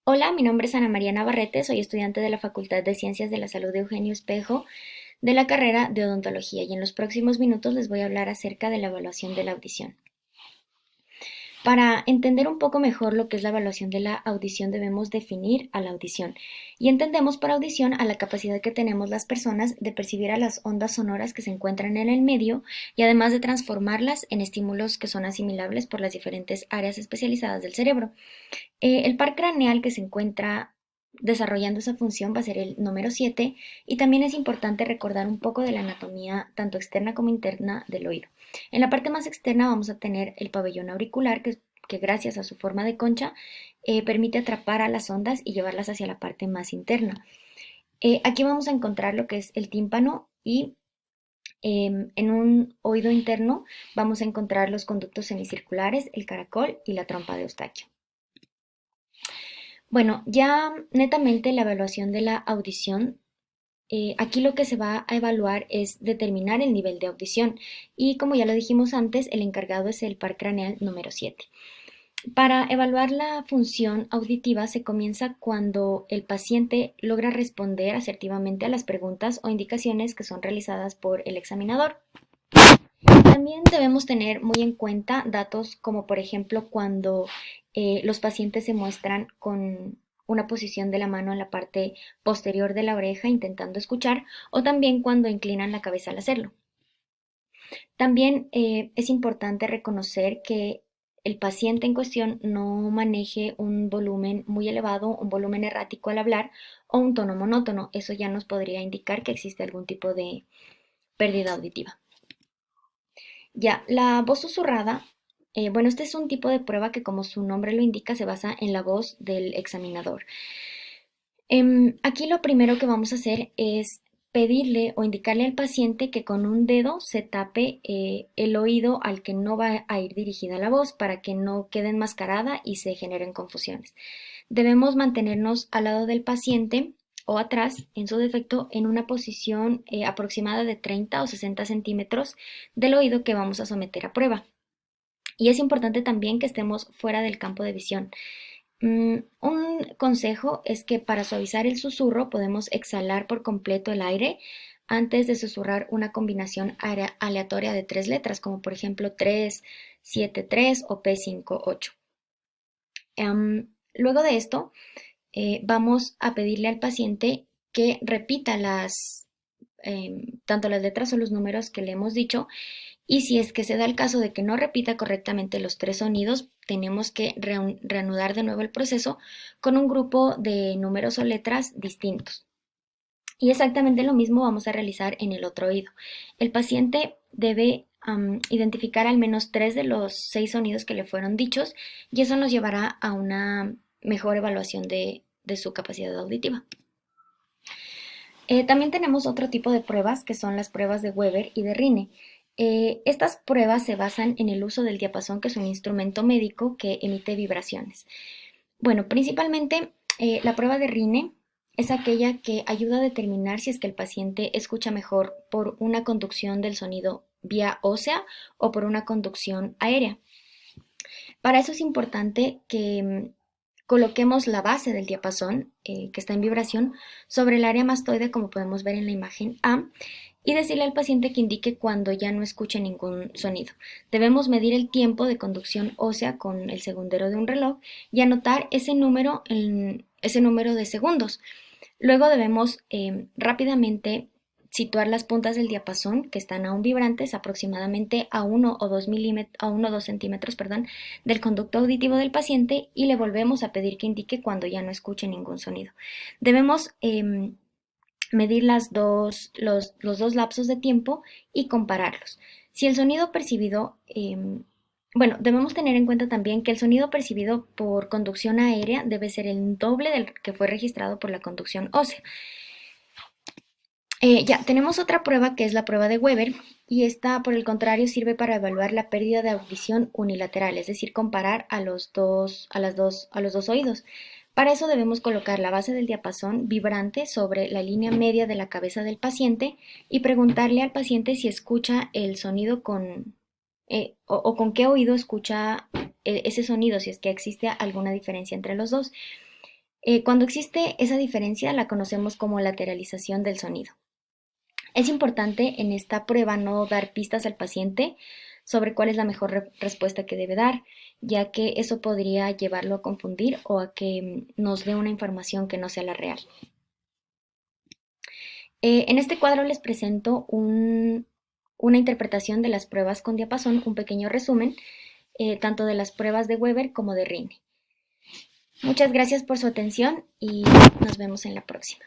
Hola, mi nombre es Ana María Navarrete, soy estudiante de la Facultad de Ciencias de la Salud de Eugenio Espejo de la carrera de odontología y en los próximos minutos les voy a hablar acerca de la evaluación de la audición. Para entender un poco mejor lo que es la evaluación de la audición debemos definir a la audición y entendemos por audición a la capacidad que tenemos las personas de percibir a las ondas sonoras que se encuentran en el medio y además de transformarlas en estímulos que son asimilables por las diferentes áreas especializadas del cerebro. El par craneal que se encuentra desarrollando esa función va a ser el número 7 y también es importante recordar un poco de la anatomía tanto externa como interna del oído. En la parte más externa vamos a tener el pabellón auricular que gracias a su forma de concha permite atrapar a las ondas y llevarlas hacia la parte más interna. Aquí vamos a encontrar lo que es el tímpano y en un oído interno vamos a encontrar los conductos semicirculares, el caracol y la trompa de Eustaquio. Bueno, ya netamente la evaluación de la audición, aquí lo que se va a evaluar es determinar el nivel de audición y como ya lo dijimos antes, el encargado es el par craneal número 7. Para evaluar la función auditiva se comienza cuando el paciente logra responder asertivamente a las preguntas o indicaciones que son realizadas por el examinador. También debemos tener muy en cuenta datos como por ejemplo cuando los pacientes se muestran con una posición de la mano en la parte posterior de la oreja intentando escuchar o también cuando inclinan la cabeza al hacerlo. También es importante reconocer que el paciente en cuestión no maneje un volumen muy elevado, un volumen errático al hablar o un tono monótono. Eso ya nos podría indicar que existe algún tipo de pérdida auditiva. Ya, la voz susurrada, bueno, este es un tipo de prueba que como su nombre lo indica se basa en la voz del examinador. Aquí lo primero que vamos a hacer es pedirle o indicarle al paciente que con un dedo se tape el oído al que no va a ir dirigida la voz para que no quede enmascarada y se generen confusiones. Debemos mantenernos al lado del paciente o atrás, en su defecto, en una posición aproximada de 30 o 60 centímetros del oído que vamos a someter a prueba. Y es importante también que estemos fuera del campo de visión. Un consejo es que para suavizar el susurro podemos exhalar por completo el aire antes de susurrar una combinación aleatoria de tres letras, como por ejemplo 3, 7, 3 o P5, 8. Luego de esto, vamos a pedirle al paciente que repita tanto las letras o los números que le hemos dicho y si es que se da el caso de que no repita correctamente los tres sonidos, tenemos que reanudar de nuevo el proceso con un grupo de números o letras distintos. Y exactamente lo mismo vamos a realizar en el otro oído. El paciente debe identificar al menos tres de los seis sonidos que le fueron dichos y eso nos llevará a una mejor evaluación de su capacidad auditiva. También tenemos otro tipo de pruebas que son las pruebas de Weber y de Rine. Estas pruebas se basan en el uso del diapasón, que es un instrumento médico que emite vibraciones. Bueno, principalmente la prueba de Rine es aquella que ayuda a determinar si es que el paciente escucha mejor por una conducción del sonido vía ósea o por una conducción aérea. Para eso es importante que coloquemos la base del diapasón, que está en vibración, sobre el área mastoide, como podemos ver en la imagen A, y decirle al paciente que indique cuando ya no escuche ningún sonido. Debemos medir el tiempo de conducción ósea con el segundero de un reloj y anotar ese número de segundos. Luego debemos rápidamente situar las puntas del diapasón que están aún vibrantes aproximadamente a 1 o 2 centímetros, perdón, del conducto auditivo del paciente y le volvemos a pedir que indique cuando ya no escuche ningún sonido. Debemos medir los dos lapsos de tiempo y compararlos. Si el sonido percibido, bueno, debemos tener en cuenta también que el sonido percibido por conducción aérea debe ser el doble del que fue registrado por la conducción ósea. Ya, tenemos otra prueba que es la prueba de Weber y esta, por el contrario, sirve para evaluar la pérdida de audición unilateral, es decir, comparar a los dos oídos. Para eso debemos colocar la base del diapasón vibrante sobre la línea media de la cabeza del paciente y preguntarle al paciente si escucha el sonido o con qué oído escucha ese sonido, si es que existe alguna diferencia entre los dos. Cuando existe esa diferencia la conocemos como lateralización del sonido. Es importante en esta prueba no dar pistas al paciente sobre cuál es la mejor respuesta que debe dar, ya que eso podría llevarlo a confundir o a que nos dé una información que no sea la real. En este cuadro les presento una interpretación de las pruebas con diapasón, un pequeño resumen, tanto de las pruebas de Weber como de Rinne. Muchas gracias por su atención y nos vemos en la próxima.